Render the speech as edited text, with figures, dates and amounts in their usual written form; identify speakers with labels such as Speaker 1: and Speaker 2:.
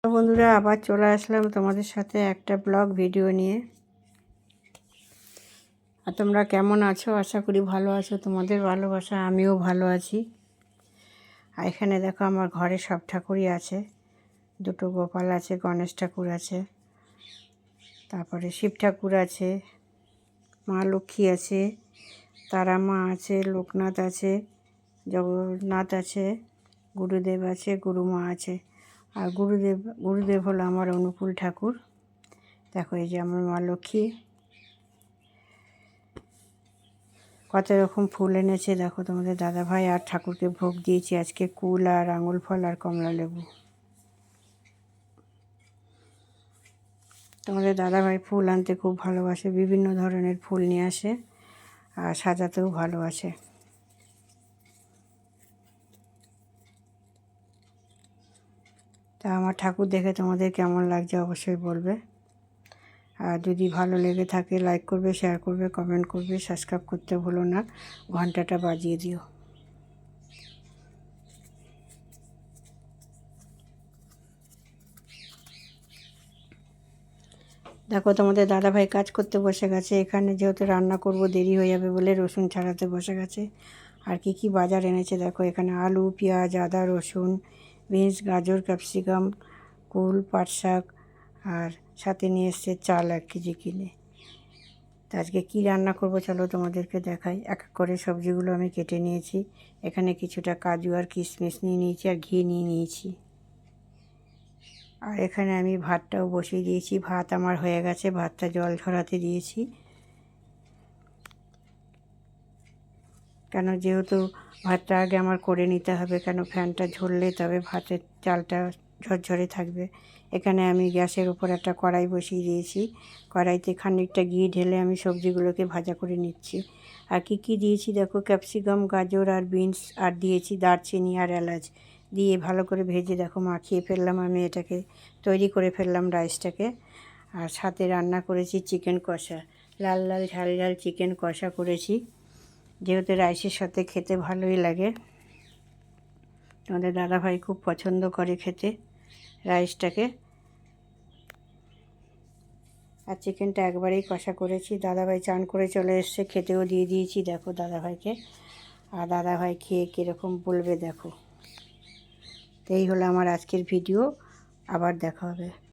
Speaker 1: বন্ধুরা, আবার চলে আসলাম তোমাদের সাথে একটা ব্লগ ভিডিও নিয়ে। আর তোমরা কেমন আছো? আশা করি ভালো আছো। তোমাদের ভালোবাসা আমিও ভালো আছি। আর এখানে দেখো আমার ঘরে সব ঠাকুরই আছে। দুটো গোপাল আছে, গণেশ ঠাকুর আছে, তারপরে শিব ঠাকুর আছে, মা লক্ষ্মী আছে, তারা মা আছে, লোকনাথ আছে, জগন্নাথ আছে, গুরুদেব আছে, গুরুমা আছে। আর গুরুদেব হলো আমার অনুকূল ঠাকুর। দেখো এই যে আমার মা লক্ষ্মী। কত রকম ফুল এনেছে দেখো তোমাদের দাদাভাই। আর ঠাকুরকে ভোগ দিয়েছি আজকে কুল আর আঙুল ফল আর কমলা লেবু। তোমাদের দাদাভাই ফুল আনতে খুব ভালোবাসে, বিভিন্ন ধরনের ফুল নিয়ে আসে আর সাজাতেও ভালোবাসে। তা আমার ঠাকুর দেখে তোমাদের কেমন লাগছে অবশ্যই বলবে। আর যদি ভালো লেগে থাকে লাইক করবে, শেয়ার করবে, কমেন্ট করবে, সাবস্ক্রাইব করতে ভুলো না, ঘন্টাটা বাজিয়ে দিও। দেখো তোমাদের দাদাভাই কাজ করতে বসে গেছে। এখানে যেহেতু রান্না করব দেরি হয়ে যাবে বলে রসুন ছাড়াতে বসে গেছে। আর কি কি বাজার এনেছে দেখো। এখানে আলু, পেঁয়াজ, আদা, রসুন, বিনস, গাজর, ক্যাপসিকাম, কুল, পাট শাক, আর সাথে নিয়ে এসছে চাল 1 কেজি কিনে। তা আজকে কী রান্না করব চলো তোমাদেরকে দেখাই। এক এক করে সবজিগুলো আমি কেটে নিয়েছি। এখানে কিছুটা কাজু আর কিশমিশ নিয়ে নিয়েছি আর ঘি নিয়ে নিয়েছি। আর এখানে আমি ভাতটাও বসিয়ে দিয়েছি। ভাত আমার হয়ে গেছে, ভাতটা জল ঝরাতে দিয়েছি। কেন যেহেতু ভাতটা আগে আমার করে নিতে হবে, কেন ফ্যানটা ঝরলে তবে ভাতের চালটা ঝরঝরে থাকবে। এখানে আমি গ্যাসের উপর একটা কড়াই বসিয়ে দিয়েছি। কড়াইতে খানিকটা ঘি ঢেলে আমি সবজিগুলোকে ভাজা করে নিচ্ছি। আর কি কি দিয়েছি দেখো, ক্যাপসিকাম, গাজর আর বিনস, আর দিয়েছি দারচিনি আর এলাচ দিয়ে ভালো করে ভেজে দেখো মাখিয়ে ফেললাম। আমি এটাকে তৈরি করে ফেললাম রাইসটাকে। আর সাথে রান্না করেছি চিকেন কষা, লাল লাল ঝাল ঝাল চিকেন কষা করেছি, যেহেতু রাইসের সাথে খেতে ভালোই লাগে। আমাদের দাদাভাই খুব পছন্দ করে খেতে রাইসটাকে। আর চিকেনটা একবারেই কষা করেছি। দাদাভাই চান করে চলে এসছে, খেতেও দিয়ে দিয়েছি দেখো দাদাভাইকে। আর দাদাভাই খেয়ে কীরকম বলবে দেখো। তো এই হলো আমার আজকের ভিডিও। আবার দেখা হবে।